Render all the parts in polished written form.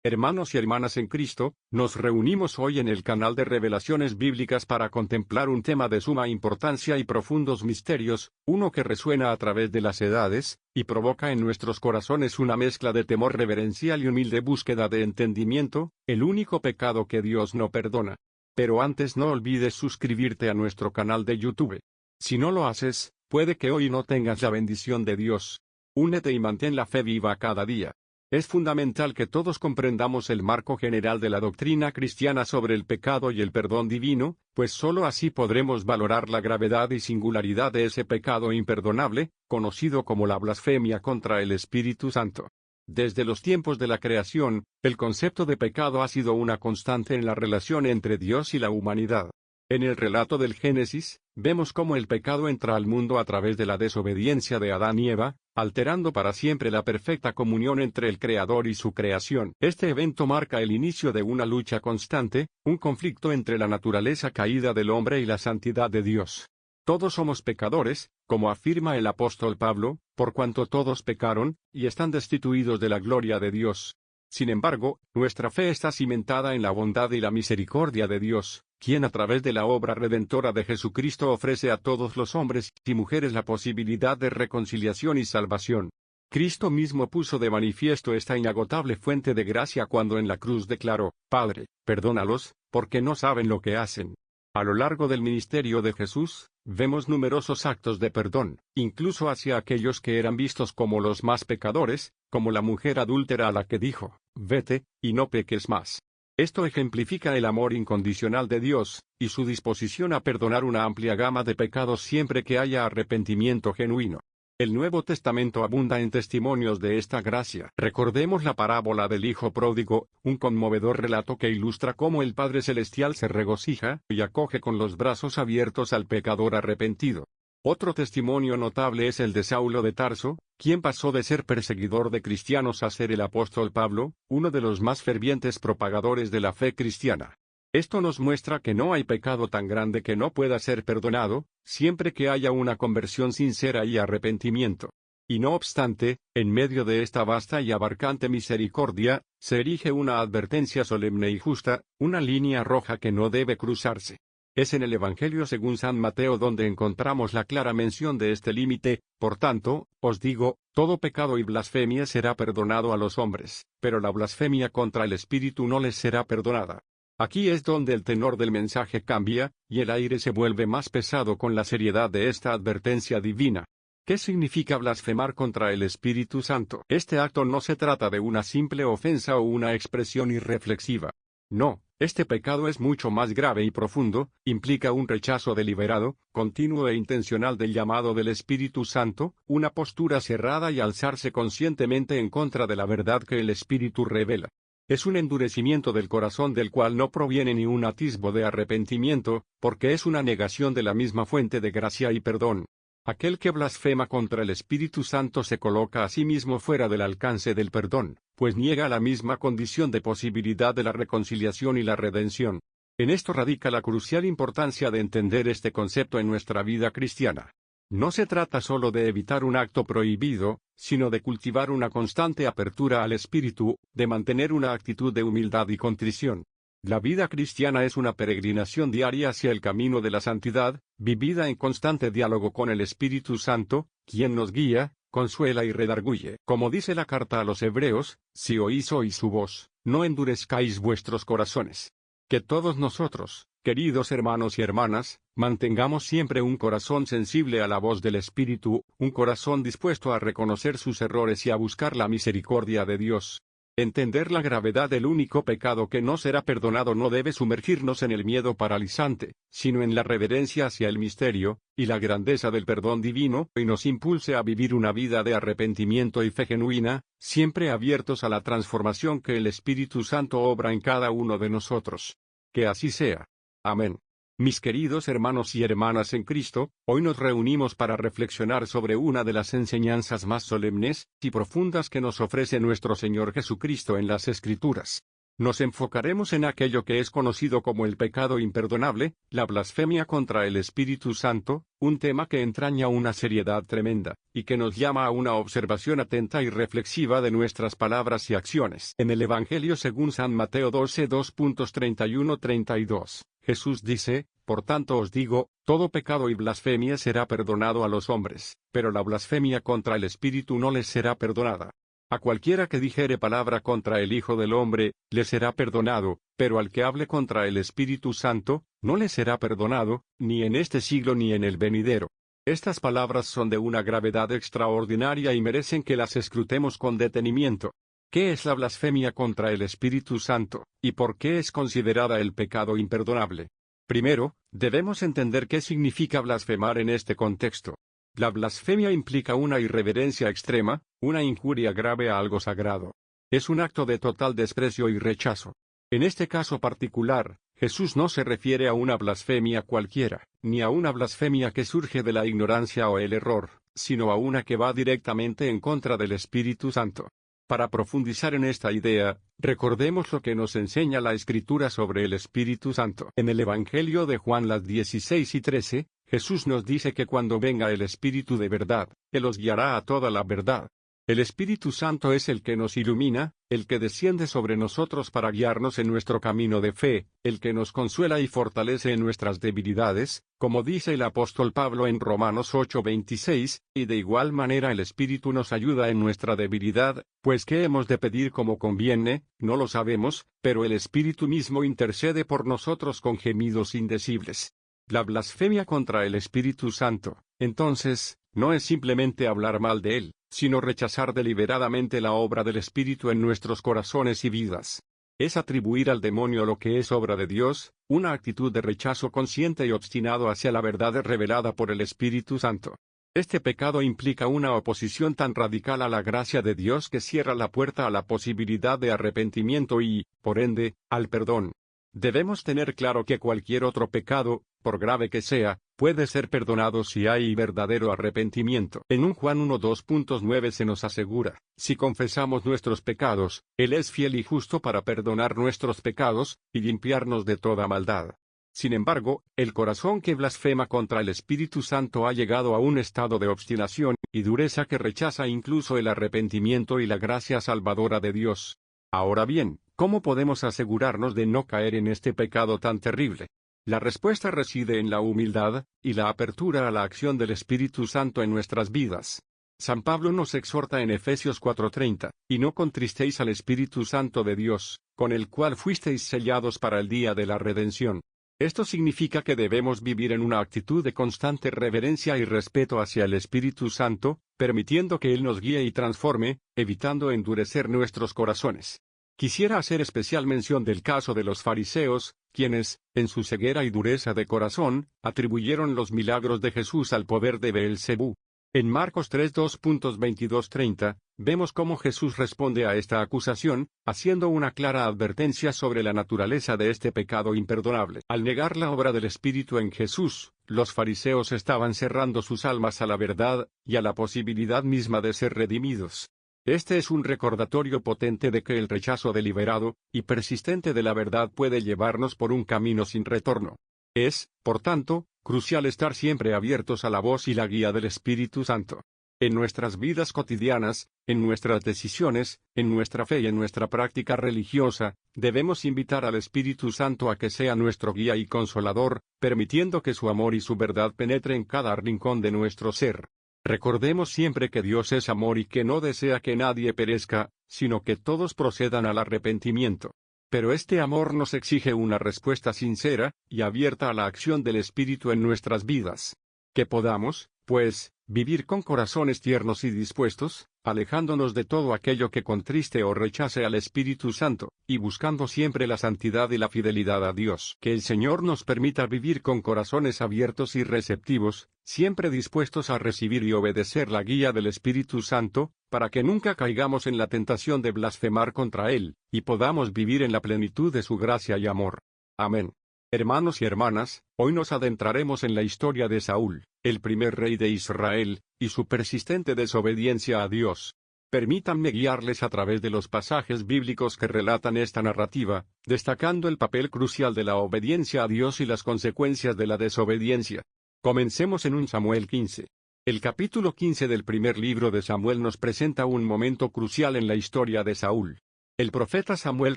Hermanos y hermanas en Cristo, nos reunimos hoy en el canal de Revelaciones Bíblicas para contemplar un tema de suma importancia y profundos misterios, uno que resuena a través de las edades, y provoca en nuestros corazones una mezcla de temor reverencial y humilde búsqueda de entendimiento, el único pecado que Dios no perdona. Pero antes no olvides suscribirte a nuestro canal de YouTube. Si no lo haces, puede que hoy no tengas la bendición de Dios. Únete y mantén la fe viva cada día. Es fundamental que todos comprendamos el marco general de la doctrina cristiana sobre el pecado y el perdón divino, pues sólo así podremos valorar la gravedad y singularidad de ese pecado imperdonable, conocido como la blasfemia contra el Espíritu Santo. Desde los tiempos de la creación, el concepto de pecado ha sido una constante en la relación entre Dios y la humanidad. En el relato del Génesis, vemos cómo el pecado entra al mundo a través de la desobediencia de Adán y Eva, alterando para siempre la perfecta comunión entre el Creador y su creación. Este evento marca el inicio de una lucha constante, un conflicto entre la naturaleza caída del hombre y la santidad de Dios. Todos somos pecadores, como afirma el apóstol Pablo, por cuanto todos pecaron, y están destituidos de la gloria de Dios. Sin embargo, nuestra fe está cimentada en la bondad y la misericordia de Dios, quien a través de la obra redentora de Jesucristo ofrece a todos los hombres y mujeres la posibilidad de reconciliación y salvación. Cristo mismo puso de manifiesto esta inagotable fuente de gracia cuando en la cruz declaró: Padre, perdónalos, porque no saben lo que hacen. A lo largo del ministerio de Jesús, vemos numerosos actos de perdón, incluso hacia aquellos que eran vistos como los más pecadores, como la mujer adúltera a la que dijo: Vete, y no peques más. Esto ejemplifica el amor incondicional de Dios, y su disposición a perdonar una amplia gama de pecados siempre que haya arrepentimiento genuino. El Nuevo Testamento abunda en testimonios de esta gracia. Recordemos la parábola del Hijo Pródigo, un conmovedor relato que ilustra cómo el Padre Celestial se regocija y acoge con los brazos abiertos al pecador arrepentido. Otro testimonio notable es el de Saulo de Tarso, quien pasó de ser perseguidor de cristianos a ser el apóstol Pablo, uno de los más fervientes propagadores de la fe cristiana. Esto nos muestra que no hay pecado tan grande que no pueda ser perdonado, siempre que haya una conversión sincera y arrepentimiento. Y no obstante, en medio de esta vasta y abarcante misericordia, se erige una advertencia solemne y justa, una línea roja que no debe cruzarse. Es en el Evangelio según San Mateo donde encontramos la clara mención de este límite: por tanto, os digo, todo pecado y blasfemia será perdonado a los hombres, pero la blasfemia contra el Espíritu no les será perdonada. Aquí es donde el tenor del mensaje cambia, y el aire se vuelve más pesado con la seriedad de esta advertencia divina. ¿Qué significa blasfemar contra el Espíritu Santo? Este acto no se trata de una simple ofensa o una expresión irreflexiva. No, este pecado es mucho más grave y profundo, implica un rechazo deliberado, continuo e intencional del llamado del Espíritu Santo, una postura cerrada y alzarse conscientemente en contra de la verdad que el Espíritu revela. Es un endurecimiento del corazón del cual no proviene ni un atisbo de arrepentimiento, porque es una negación de la misma fuente de gracia y perdón. Aquel que blasfema contra el Espíritu Santo se coloca a sí mismo fuera del alcance del perdón, pues niega la misma condición de posibilidad de la reconciliación y la redención. En esto radica la crucial importancia de entender este concepto en nuestra vida cristiana. No se trata solo de evitar un acto prohibido, sino de cultivar una constante apertura al Espíritu, de mantener una actitud de humildad y contrición. La vida cristiana es una peregrinación diaria hacia el camino de la santidad, vivida en constante diálogo con el Espíritu Santo, quien nos guía, consuela y redarguye. Como dice la carta a los Hebreos: si oís hoy su voz, no endurezcáis vuestros corazones. Que todos nosotros, queridos hermanos y hermanas, mantengamos siempre un corazón sensible a la voz del Espíritu, un corazón dispuesto a reconocer sus errores y a buscar la misericordia de Dios. Entender la gravedad del único pecado que no será perdonado no debe sumergirnos en el miedo paralizante, sino en la reverencia hacia el misterio y la grandeza del perdón divino, y nos impulse a vivir una vida de arrepentimiento y fe genuina, siempre abiertos a la transformación que el Espíritu Santo obra en cada uno de nosotros. Que así sea. Amén. Mis queridos hermanos y hermanas en Cristo, hoy nos reunimos para reflexionar sobre una de las enseñanzas más solemnes y profundas que nos ofrece nuestro Señor Jesucristo en las Escrituras. Nos enfocaremos en aquello que es conocido como el pecado imperdonable, la blasfemia contra el Espíritu Santo, un tema que entraña una seriedad tremenda, y que nos llama a una observación atenta y reflexiva de nuestras palabras y acciones. En el Evangelio según San Mateo 12, 2.31-32, Jesús dice: Por tanto os digo, todo pecado y blasfemia será perdonado a los hombres, pero la blasfemia contra el Espíritu no les será perdonada. A cualquiera que dijere palabra contra el Hijo del Hombre, le será perdonado, pero al que hable contra el Espíritu Santo, no le será perdonado, ni en este siglo ni en el venidero. Estas palabras son de una gravedad extraordinaria y merecen que las escrutemos con detenimiento. ¿Qué es la blasfemia contra el Espíritu Santo, y por qué es considerada el pecado imperdonable? Primero, debemos entender qué significa blasfemar en este contexto. La blasfemia implica una irreverencia extrema, una injuria grave a algo sagrado. Es un acto de total desprecio y rechazo. En este caso particular, Jesús no se refiere a una blasfemia cualquiera, ni a una blasfemia que surge de la ignorancia o el error, sino a una que va directamente en contra del Espíritu Santo. Para profundizar en esta idea, recordemos lo que nos enseña la Escritura sobre el Espíritu Santo. En el Evangelio de Juan las 16 y 13, Jesús nos dice que cuando venga el Espíritu de verdad, Él os guiará a toda la verdad. El Espíritu Santo es el que nos ilumina, el que desciende sobre nosotros para guiarnos en nuestro camino de fe, el que nos consuela y fortalece en nuestras debilidades, como dice el apóstol Pablo en Romanos 8:26, y de igual manera el Espíritu nos ayuda en nuestra debilidad, pues ¿qué hemos de pedir como conviene? No lo sabemos, pero el Espíritu mismo intercede por nosotros con gemidos indecibles. La blasfemia contra el Espíritu Santo, entonces, no es simplemente hablar mal de Él, sino rechazar deliberadamente la obra del Espíritu en nuestros corazones y vidas. Es atribuir al demonio lo que es obra de Dios, una actitud de rechazo consciente y obstinado hacia la verdad revelada por el Espíritu Santo. Este pecado implica una oposición tan radical a la gracia de Dios que cierra la puerta a la posibilidad de arrepentimiento y, por ende, al perdón. Debemos tener claro que cualquier otro pecado, por grave que sea, puede ser perdonado si hay verdadero arrepentimiento. En 1 Juan 1:2.9 se nos asegura: si confesamos nuestros pecados, Él es fiel y justo para perdonar nuestros pecados, y limpiarnos de toda maldad. Sin embargo, el corazón que blasfema contra el Espíritu Santo ha llegado a un estado de obstinación y dureza que rechaza incluso el arrepentimiento y la gracia salvadora de Dios. Ahora bien, ¿cómo podemos asegurarnos de no caer en este pecado tan terrible? La respuesta reside en la humildad, y la apertura a la acción del Espíritu Santo en nuestras vidas. San Pablo nos exhorta en Efesios 4:30, y no contristéis al Espíritu Santo de Dios, con el cual fuisteis sellados para el día de la redención. Esto significa que debemos vivir en una actitud de constante reverencia y respeto hacia el Espíritu Santo, permitiendo que Él nos guíe y transforme, evitando endurecer nuestros corazones. Quisiera hacer especial mención del caso de los fariseos, quienes, en su ceguera y dureza de corazón, atribuyeron los milagros de Jesús al poder de Beelzebú. En Marcos 3:2.22-30, vemos cómo Jesús responde a esta acusación, haciendo una clara advertencia sobre la naturaleza de este pecado imperdonable. Al negar la obra del Espíritu en Jesús, los fariseos estaban cerrando sus almas a la verdad, y a la posibilidad misma de ser redimidos. Este es un recordatorio potente de que el rechazo deliberado y persistente de la verdad puede llevarnos por un camino sin retorno. Es, por tanto, crucial estar siempre abiertos a la voz y la guía del Espíritu Santo. En nuestras vidas cotidianas, en nuestras decisiones, en nuestra fe y en nuestra práctica religiosa, debemos invitar al Espíritu Santo a que sea nuestro guía y consolador, permitiendo que su amor y su verdad penetren cada rincón de nuestro ser. Recordemos siempre que Dios es amor y que no desea que nadie perezca, sino que todos procedan al arrepentimiento. Pero este amor nos exige una respuesta sincera y abierta a la acción del Espíritu en nuestras vidas. Que podamos, pues, vivir con corazones tiernos y dispuestos, alejándonos de todo aquello que contriste o rechace al Espíritu Santo, y buscando siempre la santidad y la fidelidad a Dios. Que el Señor nos permita vivir con corazones abiertos y receptivos, siempre dispuestos a recibir y obedecer la guía del Espíritu Santo, para que nunca caigamos en la tentación de blasfemar contra Él, y podamos vivir en la plenitud de su gracia y amor. Amén. Hermanos y hermanas, hoy nos adentraremos en la historia de Saúl, el primer rey de Israel, y su persistente desobediencia a Dios. Permítanme guiarles a través de los pasajes bíblicos que relatan esta narrativa, destacando el papel crucial de la obediencia a Dios y las consecuencias de la desobediencia. Comencemos en 1 Samuel 15. El capítulo 15 del primer libro de Samuel nos presenta un momento crucial en la historia de Saúl. El profeta Samuel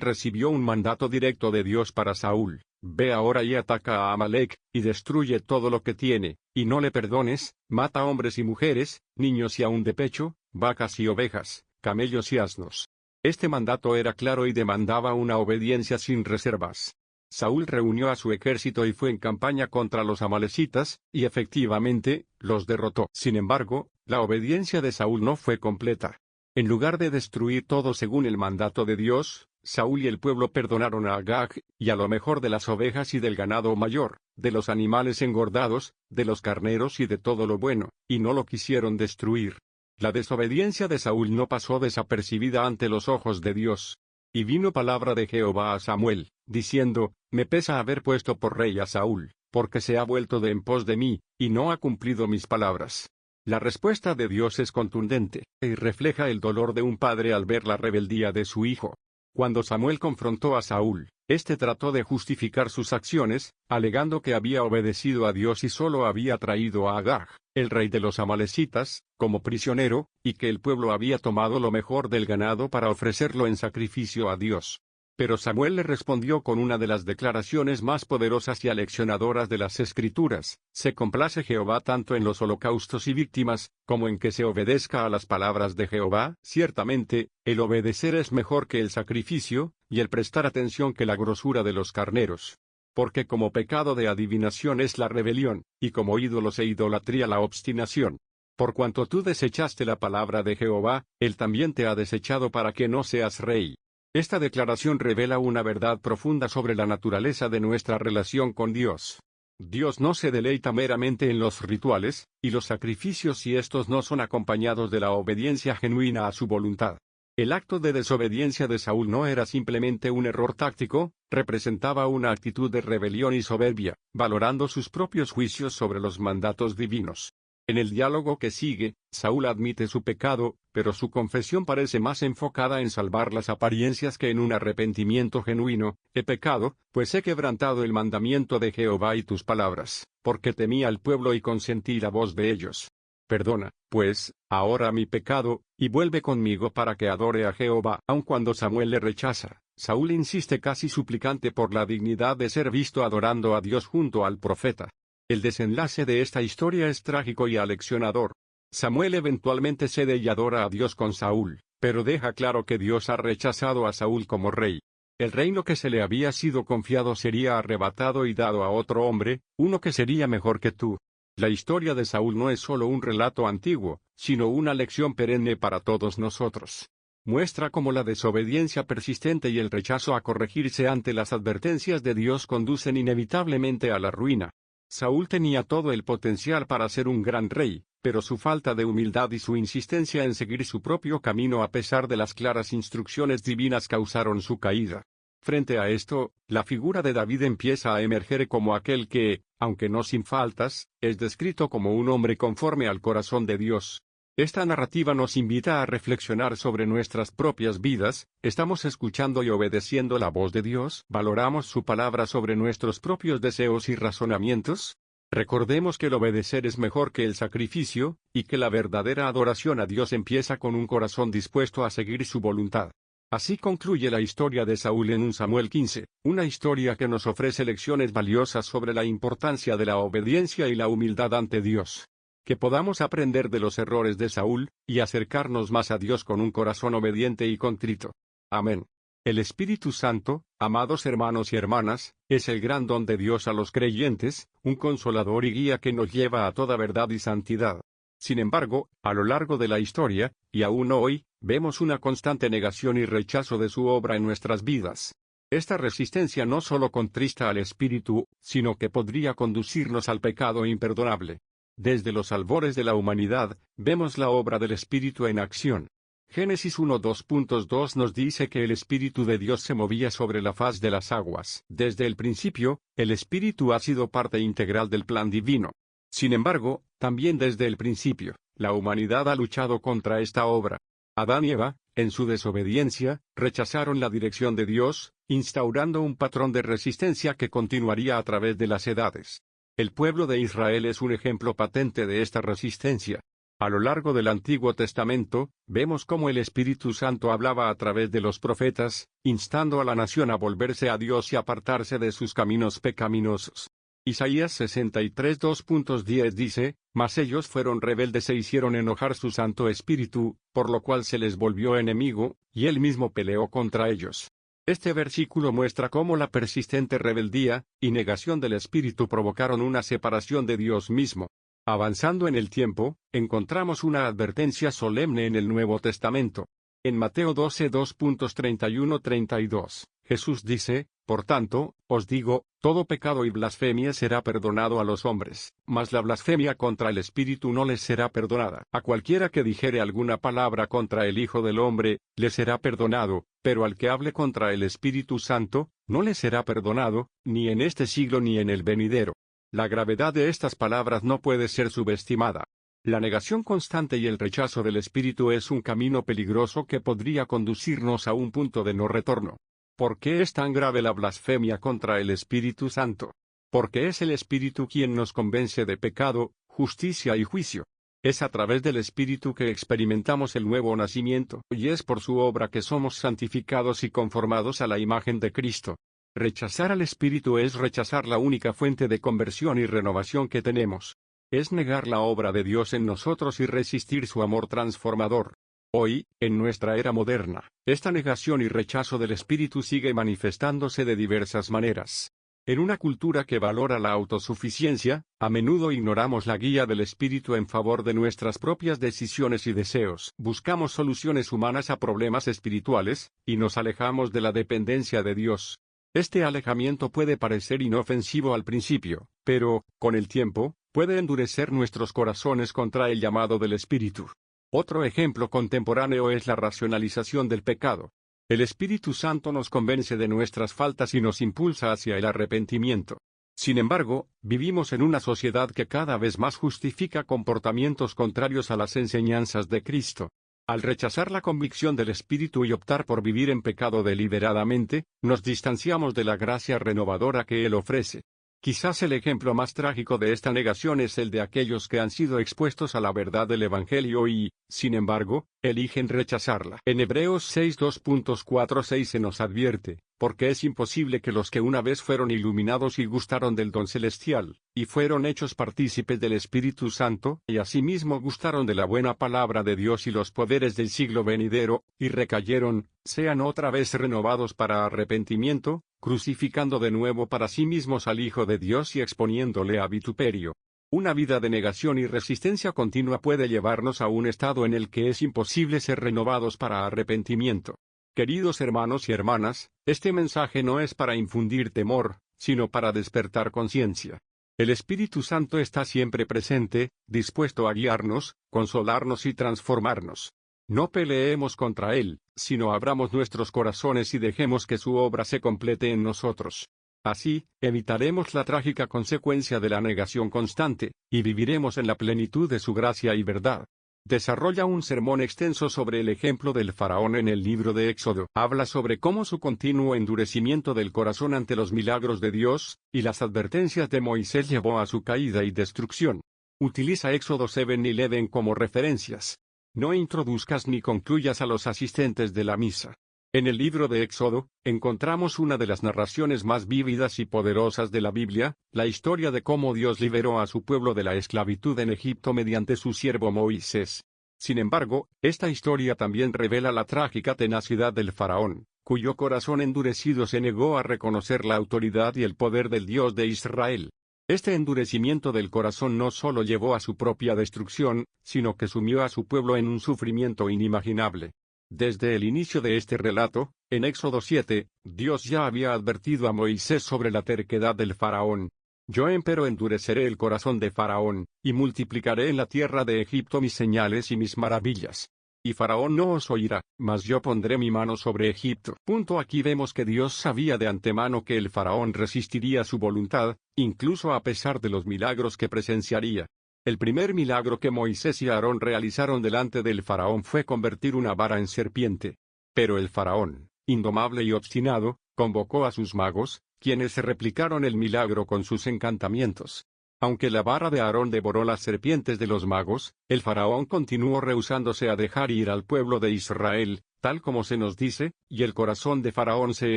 recibió un mandato directo de Dios para Saúl: ve ahora y ataca a Amalec, y destruye todo lo que tiene, y no le perdones, mata hombres y mujeres, niños y aun de pecho, vacas y ovejas, camellos y asnos. Este mandato era claro y demandaba una obediencia sin reservas. Saúl reunió a su ejército y fue en campaña contra los amalecitas, y efectivamente, los derrotó. Sin embargo, la obediencia de Saúl no fue completa. En lugar de destruir todo según el mandato de Dios, Saúl y el pueblo perdonaron a Agag, y a lo mejor de las ovejas y del ganado mayor, de los animales engordados, de los carneros y de todo lo bueno, y no lo quisieron destruir. La desobediencia de Saúl no pasó desapercibida ante los ojos de Dios. Y vino palabra de Jehová a Samuel, diciendo: me pesa haber puesto por rey a Saúl, porque se ha vuelto de en pos de mí, y no ha cumplido mis palabras. La respuesta de Dios es contundente, y refleja el dolor de un padre al ver la rebeldía de su hijo. Cuando Samuel confrontó a Saúl, éste trató de justificar sus acciones, alegando que había obedecido a Dios y solo había traído a Agag, el rey de los amalecitas, como prisionero, y que el pueblo había tomado lo mejor del ganado para ofrecerlo en sacrificio a Dios. Pero Samuel le respondió con una de las declaraciones más poderosas y aleccionadoras de las Escrituras: se complace Jehová tanto en los holocaustos y víctimas, como en que se obedezca a las palabras de Jehová. Ciertamente, el obedecer es mejor que el sacrificio, y el prestar atención que la grosura de los carneros. Porque como pecado de adivinación es la rebelión, y como ídolos e idolatría la obstinación. Por cuanto tú desechaste la palabra de Jehová, él también te ha desechado para que no seas rey. Esta declaración revela una verdad profunda sobre la naturaleza de nuestra relación con Dios. Dios no se deleita meramente en los rituales y los sacrificios si estos no son acompañados de la obediencia genuina a su voluntad. El acto de desobediencia de Saúl no era simplemente un error táctico, representaba una actitud de rebelión y soberbia, valorando sus propios juicios sobre los mandatos divinos. En el diálogo que sigue, Saúl admite su pecado, pero su confesión parece más enfocada en salvar las apariencias que en un arrepentimiento genuino. He pecado, pues he quebrantado el mandamiento de Jehová y tus palabras, porque temí al pueblo y consentí la voz de ellos. Perdona, pues, ahora mi pecado, y vuelve conmigo para que adore a Jehová. Aun cuando Samuel le rechaza, Saúl insiste casi suplicante por la dignidad de ser visto adorando a Dios junto al profeta. El desenlace de esta historia es trágico y aleccionador. Samuel eventualmente cede y adora a Dios con Saúl, pero deja claro que Dios ha rechazado a Saúl como rey. El reino que se le había sido confiado sería arrebatado y dado a otro hombre, uno que sería mejor que tú. La historia de Saúl no es solo un relato antiguo, sino una lección perenne para todos nosotros. Muestra cómo la desobediencia persistente y el rechazo a corregirse ante las advertencias de Dios conducen inevitablemente a la ruina. Saúl tenía todo el potencial para ser un gran rey, pero su falta de humildad y su insistencia en seguir su propio camino a pesar de las claras instrucciones divinas causaron su caída. Frente a esto, la figura de David empieza a emerger como aquel que, aunque no sin faltas, es descrito como un hombre conforme al corazón de Dios. Esta narrativa nos invita a reflexionar sobre nuestras propias vidas. ¿Estamos escuchando y obedeciendo la voz de Dios? ¿Valoramos su palabra sobre nuestros propios deseos y razonamientos? Recordemos que el obedecer es mejor que el sacrificio, y que la verdadera adoración a Dios empieza con un corazón dispuesto a seguir su voluntad. Así concluye la historia de Saúl en 1 Samuel 15, una historia que nos ofrece lecciones valiosas sobre la importancia de la obediencia y la humildad ante Dios. Que podamos aprender de los errores de Saúl, y acercarnos más a Dios con un corazón obediente y contrito. Amén. El Espíritu Santo, amados hermanos y hermanas, es el gran don de Dios a los creyentes, un consolador y guía que nos lleva a toda verdad y santidad. Sin embargo, a lo largo de la historia, y aún hoy, vemos una constante negación y rechazo de su obra en nuestras vidas. Esta resistencia no solo contrista al Espíritu, sino que podría conducirnos al pecado imperdonable. Desde los albores de la humanidad, vemos la obra del Espíritu en acción. Génesis 1:2.2 nos dice que el Espíritu de Dios se movía sobre la faz de las aguas. Desde el principio, el Espíritu ha sido parte integral del plan divino. Sin embargo, también desde el principio, la humanidad ha luchado contra esta obra. Adán y Eva, en su desobediencia, rechazaron la dirección de Dios, instaurando un patrón de resistencia que continuaría a través de las edades. El pueblo de Israel es un ejemplo patente de esta resistencia. A lo largo del Antiguo Testamento, vemos cómo el Espíritu Santo hablaba a través de los profetas, instando a la nación a volverse a Dios y apartarse de sus caminos pecaminosos. Isaías 63 2.10 dice, «Mas ellos fueron rebeldes e hicieron enojar su Santo Espíritu, por lo cual se les volvió enemigo, y él mismo peleó contra ellos». Este versículo muestra cómo la persistente rebeldía y negación del Espíritu provocaron una separación de Dios mismo. Avanzando en el tiempo, encontramos una advertencia solemne en el Nuevo Testamento. En Mateo 12 2.31-32, Jesús dice, «Por tanto, os digo, todo pecado y blasfemia será perdonado a los hombres, mas la blasfemia contra el Espíritu no les será perdonada. A cualquiera que dijere alguna palabra contra el Hijo del Hombre, le será perdonado, pero al que hable contra el Espíritu Santo, no le será perdonado, ni en este siglo ni en el venidero». La gravedad de estas palabras no puede ser subestimada. La negación constante y el rechazo del Espíritu es un camino peligroso que podría conducirnos a un punto de no retorno. ¿Por qué es tan grave la blasfemia contra el Espíritu Santo? Porque es el Espíritu quien nos convence de pecado, justicia y juicio. Es a través del Espíritu que experimentamos el nuevo nacimiento, y es por su obra que somos santificados y conformados a la imagen de Cristo. Rechazar al Espíritu es rechazar la única fuente de conversión y renovación que tenemos. Es negar la obra de Dios en nosotros y resistir su amor transformador. Hoy, en nuestra era moderna, esta negación y rechazo del Espíritu sigue manifestándose de diversas maneras. En una cultura que valora la autosuficiencia, a menudo ignoramos la guía del Espíritu en favor de nuestras propias decisiones y deseos. Buscamos soluciones humanas a problemas espirituales, y nos alejamos de la dependencia de Dios. Este alejamiento puede parecer inofensivo al principio, pero, con el tiempo, puede endurecer nuestros corazones contra el llamado del Espíritu. Otro ejemplo contemporáneo es la racionalización del pecado. El Espíritu Santo nos convence de nuestras faltas y nos impulsa hacia el arrepentimiento. Sin embargo, vivimos en una sociedad que cada vez más justifica comportamientos contrarios a las enseñanzas de Cristo. Al rechazar la convicción del Espíritu y optar por vivir en pecado deliberadamente, nos distanciamos de la gracia renovadora que Él ofrece. Quizás el ejemplo más trágico de esta negación es el de aquellos que han sido expuestos a la verdad del Evangelio y, sin embargo, eligen rechazarla. En Hebreos 6 2.4-6 se nos advierte, porque es imposible que los que una vez fueron iluminados y gustaron del don celestial, y fueron hechos partícipes del Espíritu Santo, y asimismo gustaron de la buena palabra de Dios y los poderes del siglo venidero, y recayeron, sean otra vez renovados para arrepentimiento, crucificando de nuevo para sí mismos al Hijo de Dios y exponiéndole a vituperio. Una vida de negación y resistencia continua puede llevarnos a un estado en el que es imposible ser renovados para arrepentimiento. Queridos hermanos y hermanas, este mensaje no es para infundir temor, sino para despertar conciencia. El Espíritu Santo está siempre presente, dispuesto a guiarnos, consolarnos y transformarnos. No peleemos contra Él, sino abramos nuestros corazones y dejemos que su obra se complete en nosotros. Así, evitaremos la trágica consecuencia de la negación constante, y viviremos en la plenitud de su gracia y verdad. Desarrolla un sermón extenso sobre el ejemplo del faraón en el libro de Éxodo. Habla sobre cómo su continuo endurecimiento del corazón ante los milagros de Dios, y las advertencias de Moisés llevó a su caída y destrucción. Utiliza Éxodo 7 y 11 como referencias. No introduzcas ni concluyas a los asistentes de la misa. En el libro de Éxodo, encontramos una de las narraciones más vívidas y poderosas de la Biblia, la historia de cómo Dios liberó a su pueblo de la esclavitud en Egipto mediante su siervo Moisés. Sin embargo, esta historia también revela la trágica tenacidad del faraón, cuyo corazón endurecido se negó a reconocer la autoridad y el poder del Dios de Israel. Este endurecimiento del corazón no solo llevó a su propia destrucción, sino que sumió a su pueblo en un sufrimiento inimaginable. Desde el inicio de este relato, en Éxodo 7, Dios ya había advertido a Moisés sobre la terquedad del faraón. Yo empero endureceré el corazón de faraón, y multiplicaré en la tierra de Egipto mis señales y mis maravillas. Y faraón no os oirá, mas yo pondré mi mano sobre Egipto. Aquí vemos que Dios sabía de antemano que el faraón resistiría su voluntad, incluso a pesar de los milagros que presenciaría. El primer milagro que Moisés y Aarón realizaron delante del faraón fue convertir una vara en serpiente. Pero el faraón, indomable y obstinado, convocó a sus magos, quienes replicaron el milagro con sus encantamientos. Aunque la vara de Aarón devoró las serpientes de los magos, el faraón continuó rehusándose a dejar ir al pueblo de Israel, tal como se nos dice, y el corazón de faraón se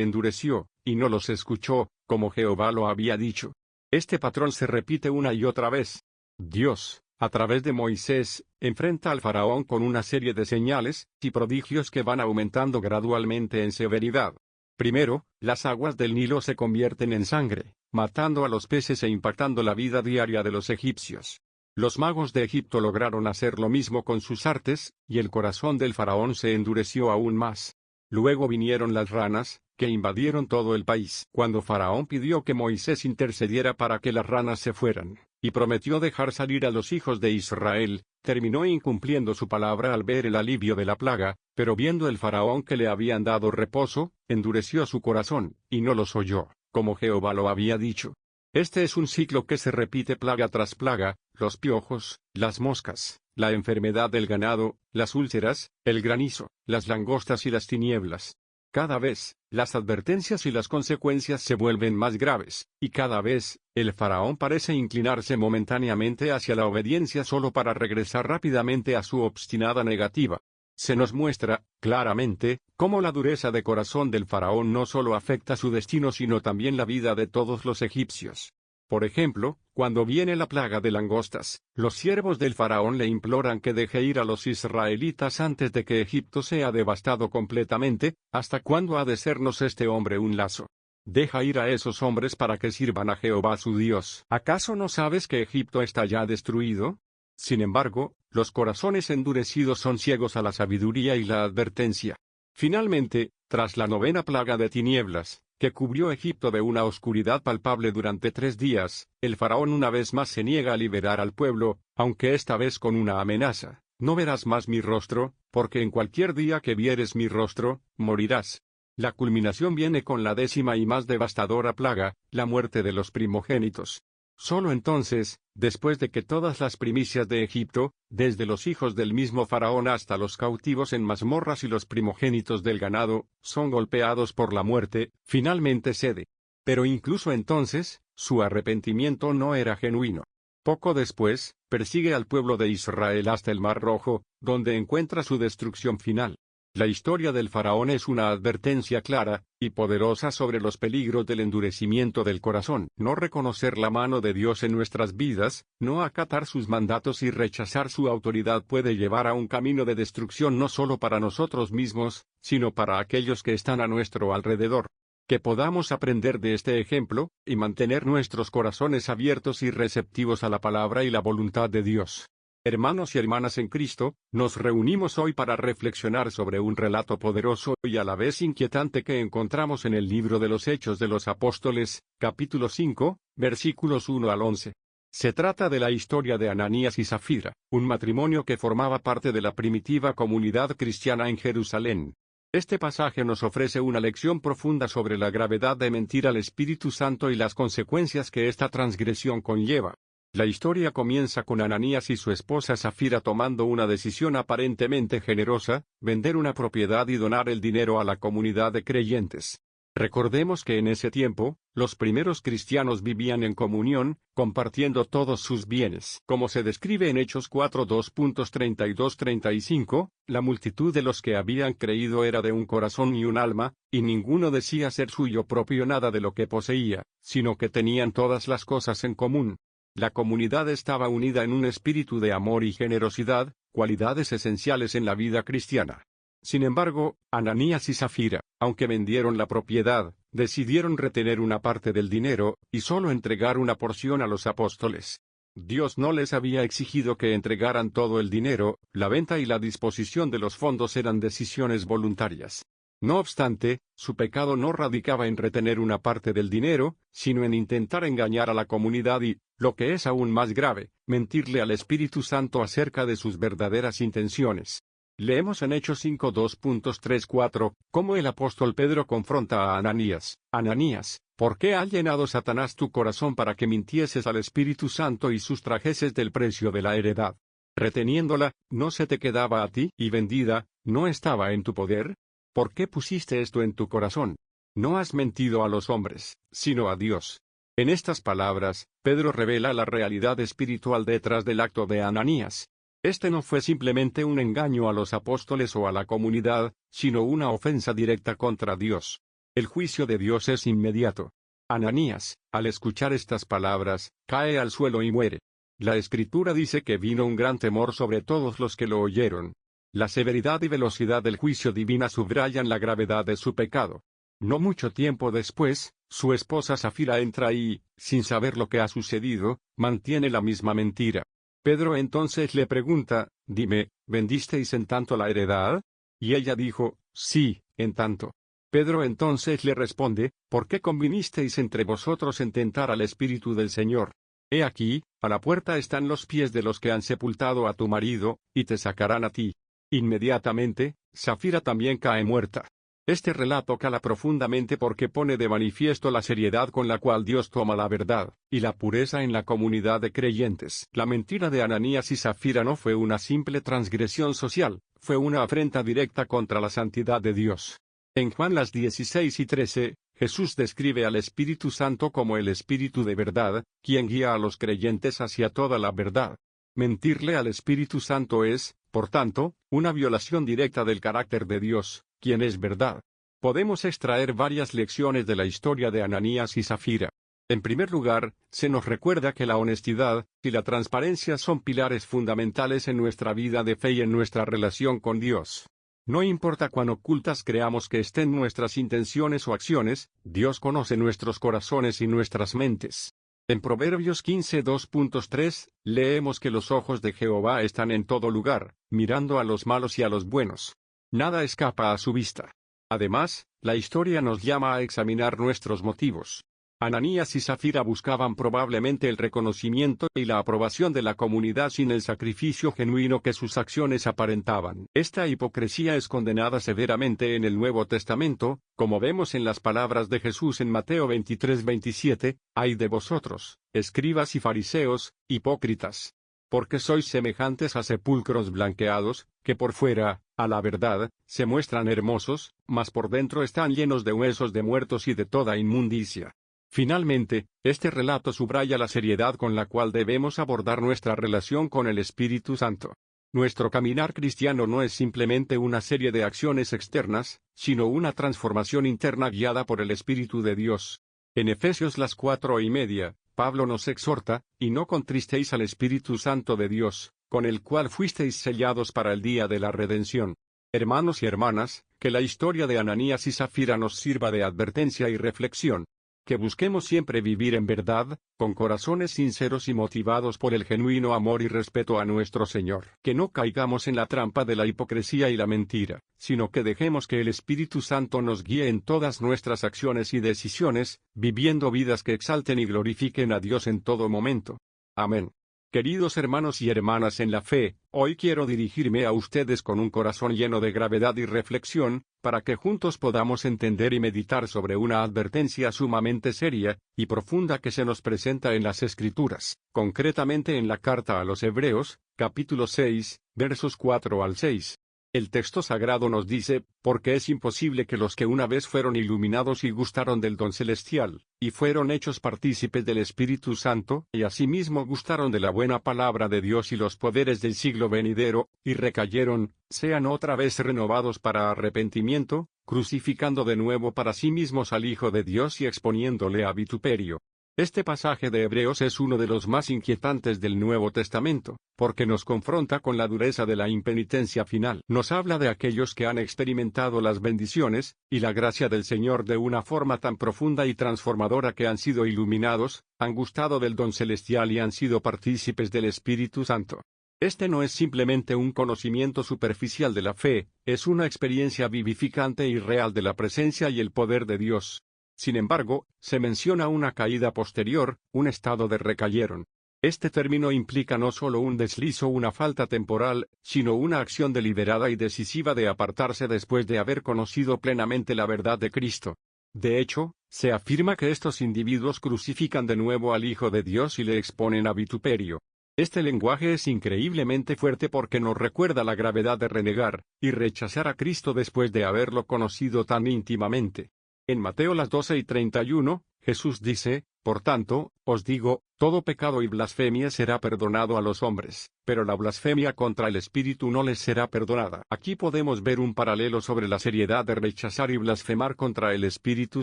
endureció, y no los escuchó, como Jehová lo había dicho. Este patrón se repite una y otra vez. Dios, a través de Moisés, enfrenta al faraón con una serie de señales y prodigios que van aumentando gradualmente en severidad. Primero, las aguas del Nilo se convierten en sangre, matando a los peces e impactando la vida diaria de los egipcios. Los magos de Egipto lograron hacer lo mismo con sus artes, y el corazón del faraón se endureció aún más. Luego vinieron las ranas, que invadieron todo el país. Cuando Faraón pidió que Moisés intercediera para que las ranas se fueran, y prometió dejar salir a los hijos de Israel, terminó incumpliendo su palabra al ver el alivio de la plaga, pero viendo el Faraón que le habían dado reposo, endureció su corazón, y no los oyó, como Jehová lo había dicho. Este es un ciclo que se repite plaga tras plaga: los piojos, las moscas, la enfermedad del ganado, las úlceras, el granizo, las langostas y las tinieblas. Cada vez, las advertencias y las consecuencias se vuelven más graves, y cada vez, el faraón parece inclinarse momentáneamente hacia la obediencia solo para regresar rápidamente a su obstinada negativa. Se nos muestra, claramente, cómo la dureza de corazón del faraón no solo afecta su destino sino también la vida de todos los egipcios. Por ejemplo, cuando viene la plaga de langostas, los siervos del faraón le imploran que deje ir a los israelitas antes de que Egipto sea devastado completamente. ¿Hasta cuándo ha de sernos este hombre un lazo? Deja ir a esos hombres para que sirvan a Jehová su Dios. ¿Acaso no sabes que Egipto está ya destruido? Sin embargo, los corazones endurecidos son ciegos a la sabiduría y la advertencia. Finalmente, tras la novena plaga de tinieblas, que cubrió Egipto de una oscuridad palpable durante 3 días, el faraón una vez más se niega a liberar al pueblo, aunque esta vez con una amenaza: no verás más mi rostro, porque en cualquier día que vieres mi rostro, morirás. La culminación viene con la 10ª y más devastadora plaga, la muerte de los primogénitos. Solo entonces, después de que todas las primicias de Egipto, desde los hijos del mismo faraón hasta los cautivos en mazmorras y los primogénitos del ganado, son golpeados por la muerte, finalmente cede. Pero incluso entonces, su arrepentimiento no era genuino. Poco después, persigue al pueblo de Israel hasta el Mar Rojo, donde encuentra su destrucción final. La historia del faraón es una advertencia clara y poderosa sobre los peligros del endurecimiento del corazón. No reconocer la mano de Dios en nuestras vidas, no acatar sus mandatos y rechazar su autoridad puede llevar a un camino de destrucción no solo para nosotros mismos, sino para aquellos que están a nuestro alrededor. Que podamos aprender de este ejemplo, y mantener nuestros corazones abiertos y receptivos a la palabra y la voluntad de Dios. Hermanos y hermanas en Cristo, nos reunimos hoy para reflexionar sobre un relato poderoso y a la vez inquietante que encontramos en el libro de los Hechos de los Apóstoles, capítulo 5, versículos 1 al 11. Se trata de la historia de Ananías y Zafira, un matrimonio que formaba parte de la primitiva comunidad cristiana en Jerusalén. Este pasaje nos ofrece una lección profunda sobre la gravedad de mentir al Espíritu Santo y las consecuencias que esta transgresión conlleva. La historia comienza con Ananías y su esposa Zafira tomando una decisión aparentemente generosa: vender una propiedad y donar el dinero a la comunidad de creyentes. Recordemos que en ese tiempo, los primeros cristianos vivían en comunión, compartiendo todos sus bienes. Como se describe en Hechos 4:2.32-35, la multitud de los que habían creído era de un corazón y un alma, y ninguno decía ser suyo propio nada de lo que poseía, sino que tenían todas las cosas en común. La comunidad estaba unida en un espíritu de amor y generosidad, cualidades esenciales en la vida cristiana. Sin embargo, Ananías y Zafira, aunque vendieron la propiedad, decidieron retener una parte del dinero, y solo entregar una porción a los apóstoles. Dios no les había exigido que entregaran todo el dinero; la venta y la disposición de los fondos eran decisiones voluntarias. No obstante, su pecado no radicaba en retener una parte del dinero, sino en intentar engañar a la comunidad y, lo que es aún más grave, mentirle al Espíritu Santo acerca de sus verdaderas intenciones. Leemos en Hechos 5:2.3-4, cómo el apóstol Pedro confronta a Ananías. Ananías, ¿Por qué ha llenado Satanás tu corazón para que mintieses al Espíritu Santo y sustrajeses del precio de la heredad? Reteniéndola, ¿no se te quedaba a ti? Y vendida, ¿no estaba en tu poder? ¿Por qué pusiste esto en tu corazón? No has mentido a los hombres, sino a Dios. En estas palabras, Pedro revela la realidad espiritual detrás del acto de Ananías. Este no fue simplemente un engaño a los apóstoles o a la comunidad, sino una ofensa directa contra Dios. El juicio de Dios es inmediato. Ananías, al escuchar estas palabras, cae al suelo y muere. La Escritura dice que vino un gran temor sobre todos los que lo oyeron. La severidad y velocidad del juicio divina subrayan la gravedad de su pecado. No mucho tiempo después, su esposa Safira entra y, sin saber lo que ha sucedido, mantiene la misma mentira. Pedro entonces le pregunta, «Dime, ¿vendisteis en tanto la heredad?» Y ella dijo, «Sí, en tanto». Pedro entonces le responde, «¿Por qué convinisteis entre vosotros en tentar al Espíritu del Señor? He aquí, a la puerta están los pies de los que han sepultado a tu marido, y te sacarán a ti». Inmediatamente, Safira también cae muerta. Este relato cala profundamente porque pone de manifiesto la seriedad con la cual Dios toma la verdad, y la pureza en la comunidad de creyentes. La mentira de Ananías y Safira no fue una simple transgresión social, fue una afrenta directa contra la santidad de Dios. En Juan 16:13, Jesús describe al Espíritu Santo como el Espíritu de verdad, quien guía a los creyentes hacia toda la verdad. Mentirle al Espíritu Santo es, por tanto, una violación directa del carácter de Dios, quien es verdad. Podemos extraer varias lecciones de la historia de Ananías y Safira. En primer lugar, se nos recuerda que la honestidad y la transparencia son pilares fundamentales en nuestra vida de fe y en nuestra relación con Dios. No importa cuán ocultas creamos que estén nuestras intenciones o acciones, Dios conoce nuestros corazones y nuestras mentes. En Proverbios 15:2.3, leemos que los ojos de Jehová están en todo lugar, mirando a los malos y a los buenos. Nada escapa a su vista. Además, la historia nos llama a examinar nuestros motivos. Ananías y Safira buscaban probablemente el reconocimiento y la aprobación de la comunidad sin el sacrificio genuino que sus acciones aparentaban. Esta hipocresía es condenada severamente en el Nuevo Testamento, como vemos en las palabras de Jesús en Mateo 23:27, «Ay de vosotros, escribas y fariseos, hipócritas, porque sois semejantes a sepulcros blanqueados, que por fuera, a la verdad, se muestran hermosos, mas por dentro están llenos de huesos de muertos y de toda inmundicia». Finalmente, este relato subraya la seriedad con la cual debemos abordar nuestra relación con el Espíritu Santo. Nuestro caminar cristiano no es simplemente una serie de acciones externas, sino una transformación interna guiada por el Espíritu de Dios. En Efesios 4:30, Pablo nos exhorta, «Y no contristéis al Espíritu Santo de Dios, con el cual fuisteis sellados para el día de la redención». Hermanos y hermanas, que la historia de Ananías y Safira nos sirva de advertencia y reflexión. Que busquemos siempre vivir en verdad, con corazones sinceros y motivados por el genuino amor y respeto a nuestro Señor. Que no caigamos en la trampa de la hipocresía y la mentira, sino que dejemos que el Espíritu Santo nos guíe en todas nuestras acciones y decisiones, viviendo vidas que exalten y glorifiquen a Dios en todo momento. Amén. Queridos hermanos y hermanas en la fe, hoy quiero dirigirme a ustedes con un corazón lleno de gravedad y reflexión, para que juntos podamos entender y meditar sobre una advertencia sumamente seria y profunda que se nos presenta en las Escrituras, concretamente en la carta a los Hebreos, capítulo 6, versos 4 al 6. El texto sagrado nos dice, porque es imposible que los que una vez fueron iluminados y gustaron del don celestial, y fueron hechos partícipes del Espíritu Santo, y asimismo gustaron de la buena palabra de Dios y los poderes del siglo venidero, y recayeron, sean otra vez renovados para arrepentimiento, crucificando de nuevo para sí mismos al Hijo de Dios y exponiéndole a vituperio. Este pasaje de Hebreos es uno de los más inquietantes del Nuevo Testamento, porque nos confronta con la dureza de la impenitencia final. Nos habla de aquellos que han experimentado las bendiciones y la gracia del Señor de una forma tan profunda y transformadora que han sido iluminados, han gustado del don celestial y han sido partícipes del Espíritu Santo. Este no es simplemente un conocimiento superficial de la fe, es una experiencia vivificante y real de la presencia y el poder de Dios. Sin embargo, se menciona una caída posterior, un estado de recayeron. Este término implica no solo un desliz o una falta temporal, sino una acción deliberada y decisiva de apartarse después de haber conocido plenamente la verdad de Cristo. De hecho, se afirma que estos individuos crucifican de nuevo al Hijo de Dios y le exponen a vituperio. Este lenguaje es increíblemente fuerte porque nos recuerda la gravedad de renegar y rechazar a Cristo después de haberlo conocido tan íntimamente. En Mateo 12:31, Jesús dice: por tanto, os digo, todo pecado y blasfemia será perdonado a los hombres, pero la blasfemia contra el Espíritu no les será perdonada. Aquí podemos ver un paralelo sobre la seriedad de rechazar y blasfemar contra el Espíritu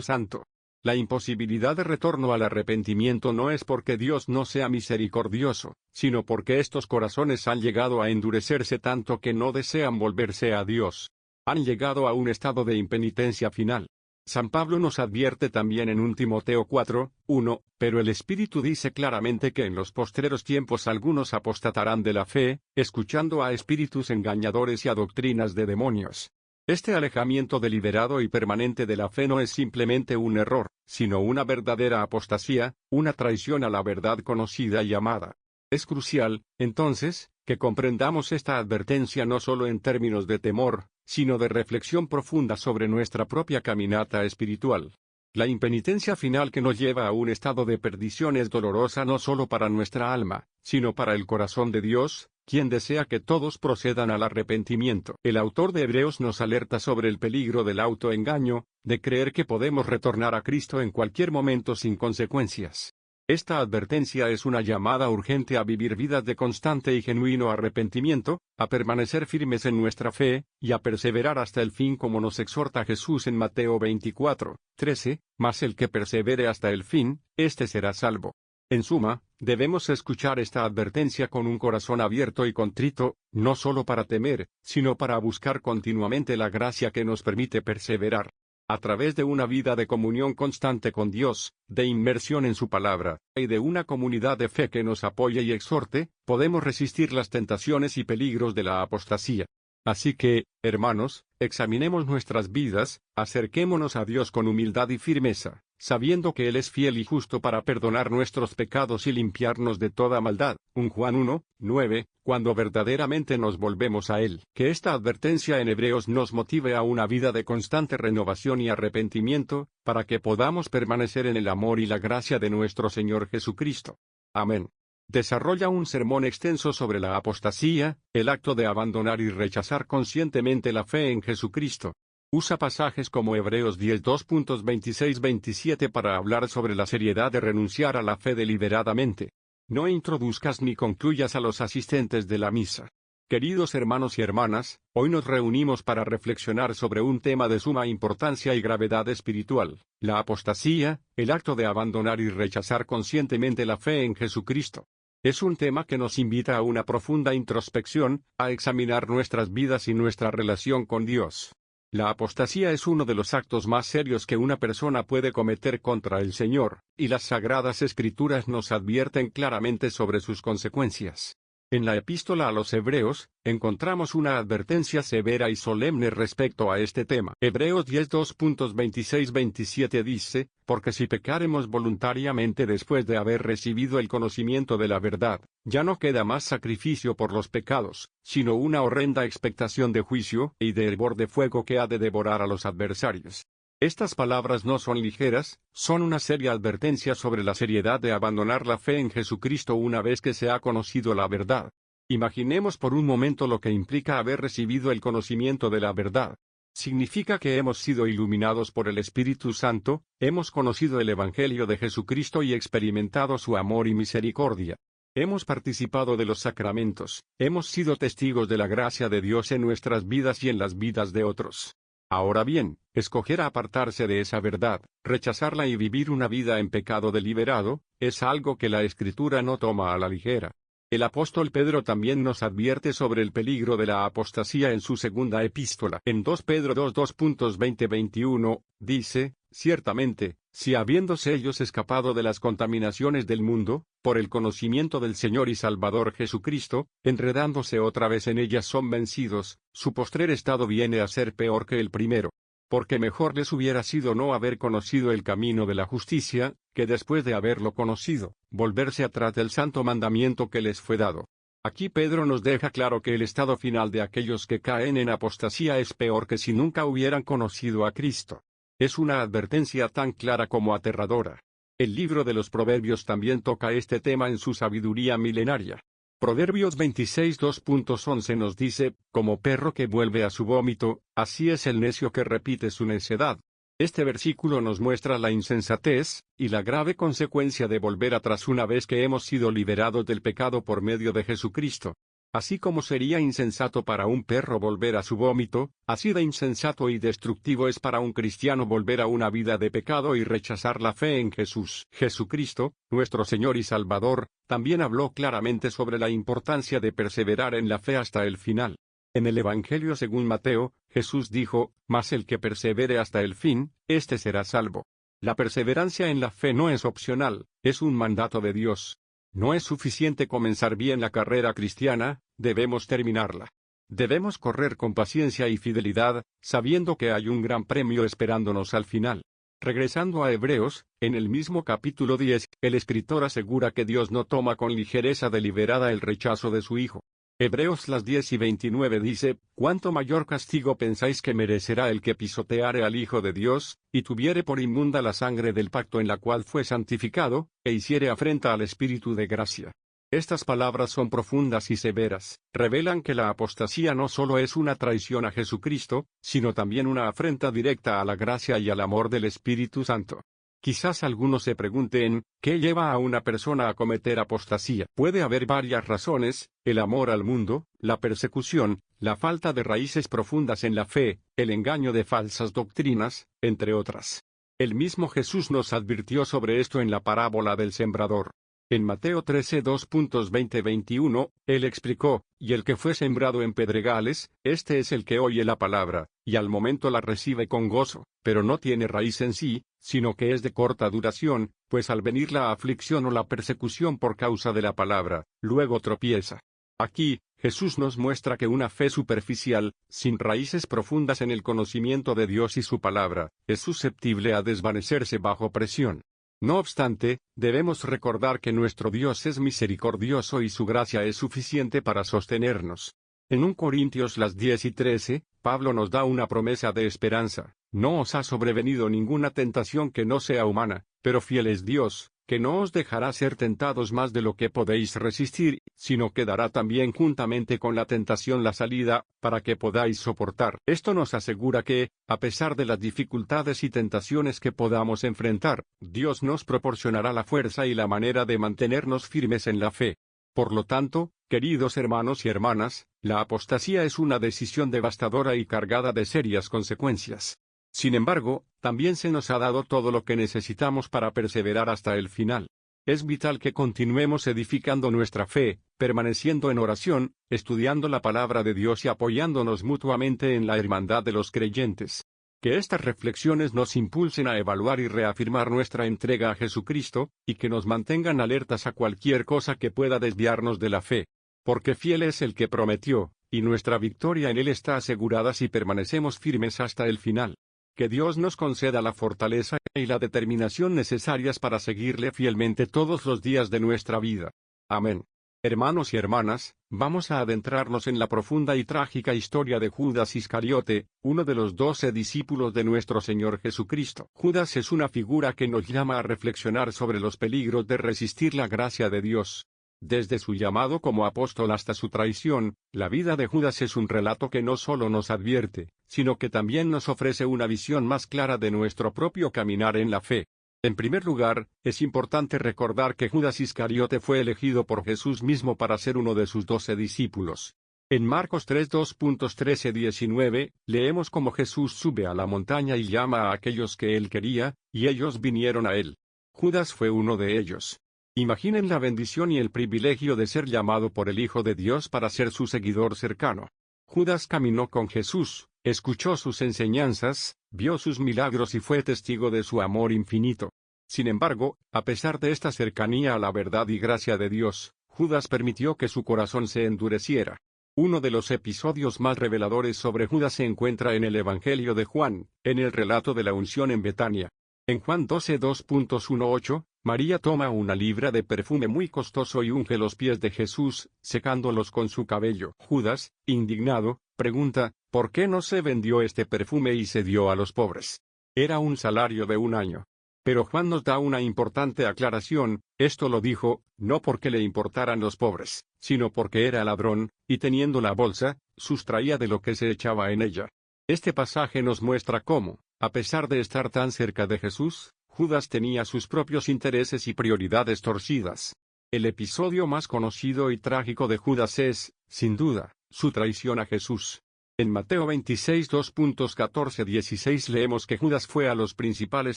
Santo. La imposibilidad de retorno al arrepentimiento no es porque Dios no sea misericordioso, sino porque estos corazones han llegado a endurecerse tanto que no desean volverse a Dios. Han llegado a un estado de impenitencia final. San Pablo nos advierte también en 1 Timoteo 4:1, pero el Espíritu dice claramente que en los postreros tiempos algunos apostatarán de la fe, escuchando a espíritus engañadores y a doctrinas de demonios. Este alejamiento deliberado y permanente de la fe no es simplemente un error, sino una verdadera apostasía, una traición a la verdad conocida y amada. Es crucial, entonces, que comprendamos esta advertencia no solo en términos de temor, sino de reflexión profunda sobre nuestra propia caminata espiritual. La impenitencia final que nos lleva a un estado de perdición es dolorosa no solo para nuestra alma, sino para el corazón de Dios, quien desea que todos procedan al arrepentimiento. El autor de Hebreos nos alerta sobre el peligro del autoengaño, de creer que podemos retornar a Cristo en cualquier momento sin consecuencias. Esta advertencia es una llamada urgente a vivir vidas de constante y genuino arrepentimiento, a permanecer firmes en nuestra fe, y a perseverar hasta el fin como nos exhorta Jesús en Mateo 24:13, mas el que persevere hasta el fin, éste será salvo. En suma, debemos escuchar esta advertencia con un corazón abierto y contrito, no solo para temer, sino para buscar continuamente la gracia que nos permite perseverar. A través de una vida de comunión constante con Dios, de inmersión en su palabra, y de una comunidad de fe que nos apoye y exhorte, podemos resistir las tentaciones y peligros de la apostasía. Así que, hermanos, examinemos nuestras vidas, acerquémonos a Dios con humildad y firmeza, sabiendo que Él es fiel y justo para perdonar nuestros pecados y limpiarnos de toda maldad. 1 Juan 1:9, cuando verdaderamente nos volvemos a Él. Que esta advertencia en Hebreos nos motive a una vida de constante renovación y arrepentimiento, para que podamos permanecer en el amor y la gracia de nuestro Señor Jesucristo. Amén. Desarrolla un sermón extenso sobre la apostasía, el acto de abandonar y rechazar conscientemente la fe en Jesucristo. Usa pasajes como Hebreos 10:2.26-27 para hablar sobre la seriedad de renunciar a la fe deliberadamente. No introduzcas ni concluyas a los asistentes de la misa. Queridos hermanos y hermanas, hoy nos reunimos para reflexionar sobre un tema de suma importancia y gravedad espiritual: la apostasía, el acto de abandonar y rechazar conscientemente la fe en Jesucristo. Es un tema que nos invita a una profunda introspección, a examinar nuestras vidas y nuestra relación con Dios. La apostasía es uno de los actos más serios que una persona puede cometer contra el Señor, y las Sagradas Escrituras nos advierten claramente sobre sus consecuencias. En la Epístola a los Hebreos, encontramos una advertencia severa y solemne respecto a este tema. Hebreos 10:2.26-27 dice: porque si pecaremos voluntariamente después de haber recibido el conocimiento de la verdad, ya no queda más sacrificio por los pecados, sino una horrenda expectación de juicio y de hervor de fuego que ha de devorar a los adversarios. Estas palabras no son ligeras, son una seria advertencia sobre la seriedad de abandonar la fe en Jesucristo una vez que se ha conocido la verdad. Imaginemos por un momento lo que implica haber recibido el conocimiento de la verdad. Significa que hemos sido iluminados por el Espíritu Santo, hemos conocido el Evangelio de Jesucristo y experimentado su amor y misericordia. Hemos participado de los sacramentos, hemos sido testigos de la gracia de Dios en nuestras vidas y en las vidas de otros. Ahora bien, escoger apartarse de esa verdad, rechazarla y vivir una vida en pecado deliberado, es algo que la Escritura no toma a la ligera. El apóstol Pedro también nos advierte sobre el peligro de la apostasía en su segunda epístola. En 2 Pedro 2:20-21, dice: ciertamente, si habiéndose ellos escapado de las contaminaciones del mundo, por el conocimiento del Señor y Salvador Jesucristo, enredándose otra vez en ellas son vencidos, su postrer estado viene a ser peor que el primero. Porque mejor les hubiera sido no haber conocido el camino de la justicia, que después de haberlo conocido, volverse atrás del santo mandamiento que les fue dado. Aquí Pedro nos deja claro que el estado final de aquellos que caen en apostasía es peor que si nunca hubieran conocido a Cristo. Es una advertencia tan clara como aterradora. El libro de los Proverbios también toca este tema en su sabiduría milenaria. Proverbios 26 2.11 nos dice, como perro que vuelve a su vómito, así es el necio que repite su necedad. Este versículo nos muestra la insensatez, y la grave consecuencia de volver atrás una vez que hemos sido liberados del pecado por medio de Jesucristo. Así como sería insensato para un perro volver a su vómito, así de insensato y destructivo es para un cristiano volver a una vida de pecado y rechazar la fe en Jesús. Jesucristo, nuestro Señor y Salvador, también habló claramente sobre la importancia de perseverar en la fe hasta el final. En el Evangelio según Mateo, Jesús dijo, «Mas el que persevere hasta el fin, éste será salvo». La perseverancia en la fe no es opcional, es un mandato de Dios. No es suficiente comenzar bien la carrera cristiana, debemos terminarla. Debemos correr con paciencia y fidelidad, sabiendo que hay un gran premio esperándonos al final. Regresando a Hebreos, en el mismo capítulo 10, el escritor asegura que Dios no toma con ligereza deliberada el rechazo de su Hijo. Hebreos 10:29 dice, «¿Cuánto mayor castigo pensáis que merecerá el que pisoteare al Hijo de Dios, y tuviere por inmunda la sangre del pacto en la cual fue santificado, e hiciere afrenta al Espíritu de gracia?» Estas palabras son profundas y severas, revelan que la apostasía no solo es una traición a Jesucristo, sino también una afrenta directa a la gracia y al amor del Espíritu Santo. Quizás algunos se pregunten, ¿qué lleva a una persona a cometer apostasía? Puede haber varias razones: el amor al mundo, la persecución, la falta de raíces profundas en la fe, el engaño de falsas doctrinas, entre otras. El mismo Jesús nos advirtió sobre esto en la parábola del sembrador. En Mateo 13 2.20-21, Él explicó, «Y el que fue sembrado en pedregales, este es el que oye la palabra, y al momento la recibe con gozo, pero no tiene raíz en sí, sino que es de corta duración, pues al venir la aflicción o la persecución por causa de la palabra, luego tropieza». Aquí, Jesús nos muestra que una fe superficial, sin raíces profundas en el conocimiento de Dios y su palabra, es susceptible a desvanecerse bajo presión. No obstante, debemos recordar que nuestro Dios es misericordioso y su gracia es suficiente para sostenernos. En 1 Corintios 10:13, Pablo nos da una promesa de esperanza: «No os ha sobrevenido ninguna tentación que no sea humana, pero fiel es Dios, que no os dejará ser tentados más de lo que podéis resistir, sino que dará también juntamente con la tentación la salida, para que podáis soportar». Esto nos asegura que, a pesar de las dificultades y tentaciones que podamos enfrentar, Dios nos proporcionará la fuerza y la manera de mantenernos firmes en la fe. Por lo tanto, queridos hermanos y hermanas, la apostasía es una decisión devastadora y cargada de serias consecuencias. Sin embargo, también se nos ha dado todo lo que necesitamos para perseverar hasta el final. Es vital que continuemos edificando nuestra fe, permaneciendo en oración, estudiando la palabra de Dios y apoyándonos mutuamente en la hermandad de los creyentes. Que estas reflexiones nos impulsen a evaluar y reafirmar nuestra entrega a Jesucristo, y que nos mantengan alertas a cualquier cosa que pueda desviarnos de la fe. Porque fiel es el que prometió, y nuestra victoria en Él está asegurada si permanecemos firmes hasta el final. Que Dios nos conceda la fortaleza y la determinación necesarias para seguirle fielmente todos los días de nuestra vida. Amén. Hermanos y hermanas, vamos a adentrarnos en la profunda y trágica historia de Judas Iscariote, uno de los 12 discípulos de nuestro Señor Jesucristo. Judas es una figura que nos llama a reflexionar sobre los peligros de resistir la gracia de Dios. Desde su llamado como apóstol hasta su traición, la vida de Judas es un relato que no solo nos advierte, sino que también nos ofrece una visión más clara de nuestro propio caminar en la fe. En primer lugar, es importante recordar que Judas Iscariote fue elegido por Jesús mismo para ser uno de sus 12 discípulos. En Marcos 3 2.13-19, leemos cómo Jesús sube a la montaña y llama a aquellos que él quería, y ellos vinieron a él. Judas fue uno de ellos. Imaginen la bendición y el privilegio de ser llamado por el Hijo de Dios para ser su seguidor cercano. Judas caminó con Jesús, escuchó sus enseñanzas, vio sus milagros y fue testigo de su amor infinito. Sin embargo, a pesar de esta cercanía a la verdad y gracia de Dios, Judas permitió que su corazón se endureciera. Uno de los episodios más reveladores sobre Judas se encuentra en el Evangelio de Juan, en el relato de la unción en Betania. En Juan 12 2.18, María toma una libra de perfume muy costoso y unge los pies de Jesús, secándolos con su cabello. Judas, indignado, pregunta, ¿por qué no se vendió este perfume y se dio a los pobres? Era un salario de un año. Pero Juan nos da una importante aclaración: esto lo dijo, no porque le importaran los pobres, sino porque era ladrón, y teniendo la bolsa, sustraía de lo que se echaba en ella. Este pasaje nos muestra cómo, a pesar de estar tan cerca de Jesús, Judas tenía sus propios intereses y prioridades torcidas. El episodio más conocido y trágico de Judas es, sin duda, su traición a Jesús. En Mateo 26 2.14-16 leemos que Judas fue a los principales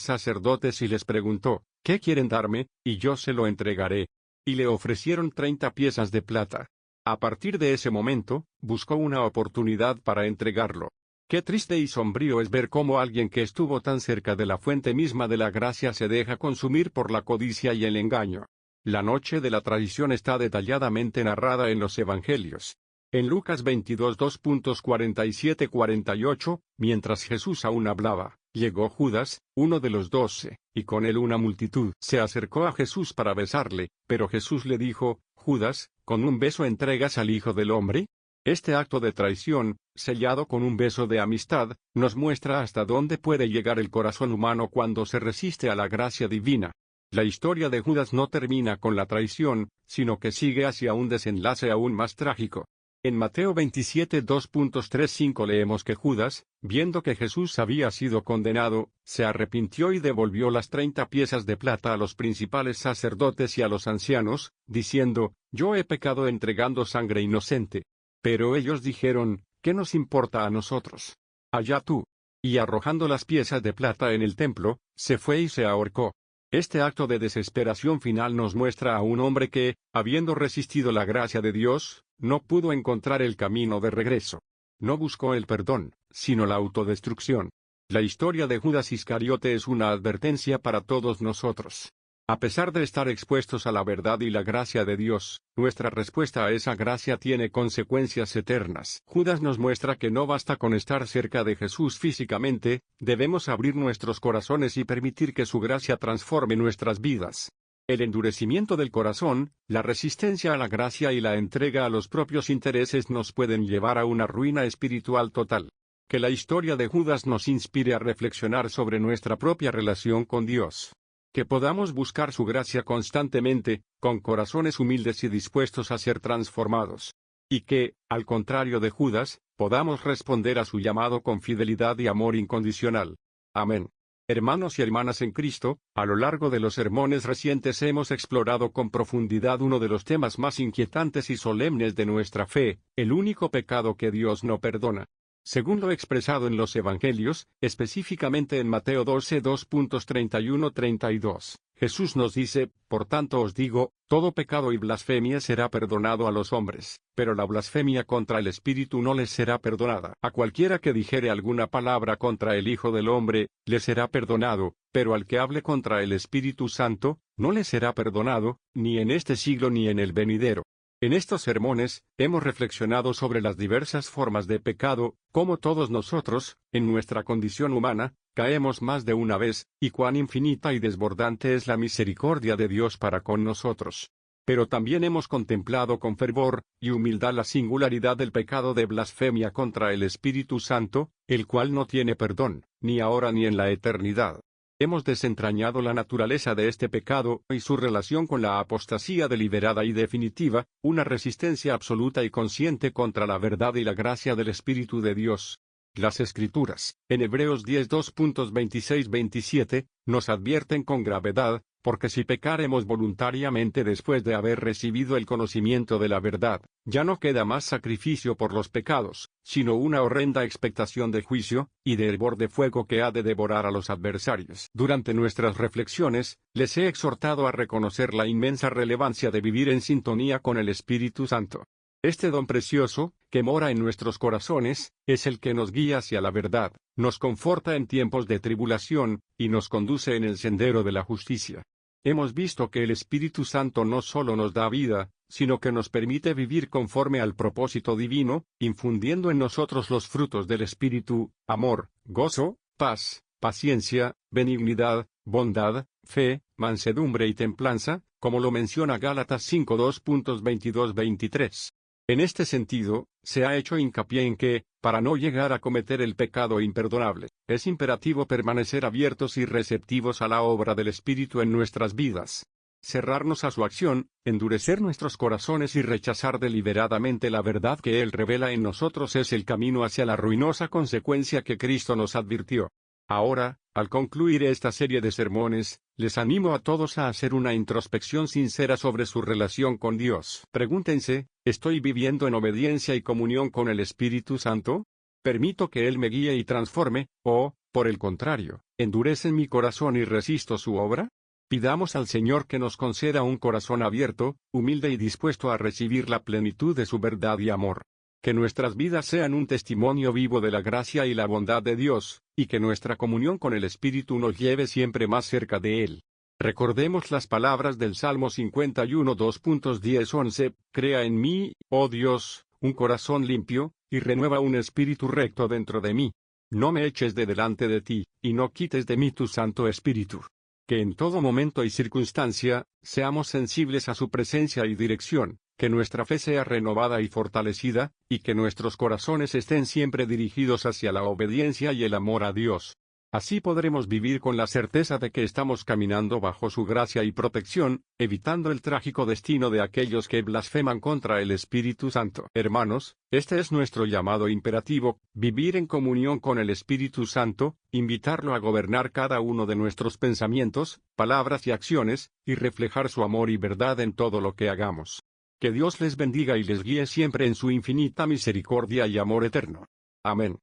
sacerdotes y les preguntó: ¿qué quieren darme? Y yo se lo entregaré. Y le ofrecieron 30 piezas de plata. A partir de ese momento, buscó una oportunidad para entregarlo. Qué triste y sombrío es ver cómo alguien que estuvo tan cerca de la fuente misma de la gracia se deja consumir por la codicia y el engaño. La noche de la traición está detalladamente narrada en los Evangelios. En Lucas 22 2.47-48, mientras Jesús aún hablaba, llegó Judas, uno de los 12, y con él una multitud. Se acercó a Jesús para besarle, pero Jesús le dijo: Judas, ¿con un beso entregas al Hijo del Hombre? Este acto de traición, sellado con un beso de amistad, nos muestra hasta dónde puede llegar el corazón humano cuando se resiste a la gracia divina. La historia de Judas no termina con la traición, sino que sigue hacia un desenlace aún más trágico. En Mateo 27 2.35 leemos que Judas, viendo que Jesús había sido condenado, se arrepintió y devolvió las 30 piezas de plata a los principales sacerdotes y a los ancianos, diciendo: yo he pecado entregando sangre inocente. Pero ellos dijeron: ¿qué nos importa a nosotros? Allá tú. Y arrojando las piezas de plata en el templo, se fue y se ahorcó. Este acto de desesperación final nos muestra a un hombre que, habiendo resistido la gracia de Dios, no pudo encontrar el camino de regreso. No buscó el perdón, sino la autodestrucción. La historia de Judas Iscariote es una advertencia para todos nosotros. A pesar de estar expuestos a la verdad y la gracia de Dios, nuestra respuesta a esa gracia tiene consecuencias eternas. Judas nos muestra que no basta con estar cerca de Jesús físicamente, debemos abrir nuestros corazones y permitir que su gracia transforme nuestras vidas. El endurecimiento del corazón, la resistencia a la gracia y la entrega a los propios intereses nos pueden llevar a una ruina espiritual total. Que la historia de Judas nos inspire a reflexionar sobre nuestra propia relación con Dios. Que podamos buscar su gracia constantemente, con corazones humildes y dispuestos a ser transformados. Y que, al contrario de Judas, podamos responder a su llamado con fidelidad y amor incondicional. Amén. Hermanos y hermanas en Cristo, a lo largo de los sermones recientes hemos explorado con profundidad uno de los temas más inquietantes y solemnes de nuestra fe: el único pecado que Dios no perdona. Según lo expresado en los Evangelios, específicamente en Mateo 12 2.31-32, Jesús nos dice: por tanto os digo, todo pecado y blasfemia será perdonado a los hombres, pero la blasfemia contra el Espíritu no les será perdonada. A cualquiera que dijere alguna palabra contra el Hijo del Hombre, le será perdonado, pero al que hable contra el Espíritu Santo, no le será perdonado, ni en este siglo ni en el venidero. En estos sermones, hemos reflexionado sobre las diversas formas de pecado, cómo todos nosotros, en nuestra condición humana, caemos más de una vez, y cuán infinita y desbordante es la misericordia de Dios para con nosotros. Pero también hemos contemplado con fervor y humildad la singularidad del pecado de blasfemia contra el Espíritu Santo, el cual no tiene perdón, ni ahora ni en la eternidad. Hemos desentrañado la naturaleza de este pecado y su relación con la apostasía deliberada y definitiva, una resistencia absoluta y consciente contra la verdad y la gracia del Espíritu de Dios. Las Escrituras, en Hebreos 10 2.26-27, nos advierten con gravedad: porque si pecaremos voluntariamente después de haber recibido el conocimiento de la verdad, ya no queda más sacrificio por los pecados, sino una horrenda expectación de juicio, y de hervor de fuego que ha de devorar a los adversarios. Durante nuestras reflexiones, les he exhortado a reconocer la inmensa relevancia de vivir en sintonía con el Espíritu Santo. Este don precioso, que mora en nuestros corazones, es el que nos guía hacia la verdad, nos conforta en tiempos de tribulación, y nos conduce en el sendero de la justicia. Hemos visto que el Espíritu Santo no solo nos da vida, sino que nos permite vivir conforme al propósito divino, infundiendo en nosotros los frutos del Espíritu: amor, gozo, paz, paciencia, benignidad, bondad, fe, mansedumbre y templanza, como lo menciona Gálatas 5 2.22-23. En este sentido, se ha hecho hincapié en que, para no llegar a cometer el pecado imperdonable, es imperativo permanecer abiertos y receptivos a la obra del Espíritu en nuestras vidas. Cerrarnos a su acción, endurecer nuestros corazones y rechazar deliberadamente la verdad que Él revela en nosotros es el camino hacia la ruinosa consecuencia que Cristo nos advirtió. Ahora, al concluir esta serie de sermones, les animo a todos a hacer una introspección sincera sobre su relación con Dios. Pregúntense, ¿estoy viviendo en obediencia y comunión con el Espíritu Santo? ¿Permito que Él me guíe y transforme, o, por el contrario, endurece mi corazón y resisto su obra? Pidamos al Señor que nos conceda un corazón abierto, humilde y dispuesto a recibir la plenitud de su verdad y amor. Que nuestras vidas sean un testimonio vivo de la gracia y la bondad de Dios, y que nuestra comunión con el Espíritu nos lleve siempre más cerca de Él. Recordemos las palabras del Salmo 51 2.10-11, Crea en mí, oh Dios, un corazón limpio, y renueva un espíritu recto dentro de mí. No me eches de delante de ti, y no quites de mí tu Santo Espíritu. Que en todo momento y circunstancia, seamos sensibles a su presencia y dirección, que nuestra fe sea renovada y fortalecida, y que nuestros corazones estén siempre dirigidos hacia la obediencia y el amor a Dios. Así podremos vivir con la certeza de que estamos caminando bajo su gracia y protección, evitando el trágico destino de aquellos que blasfeman contra el Espíritu Santo. Hermanos, este es nuestro llamado imperativo, vivir en comunión con el Espíritu Santo, invitarlo a gobernar cada uno de nuestros pensamientos, palabras y acciones, y reflejar su amor y verdad en todo lo que hagamos. Que Dios les bendiga y les guíe siempre en su infinita misericordia y amor eterno. Amén.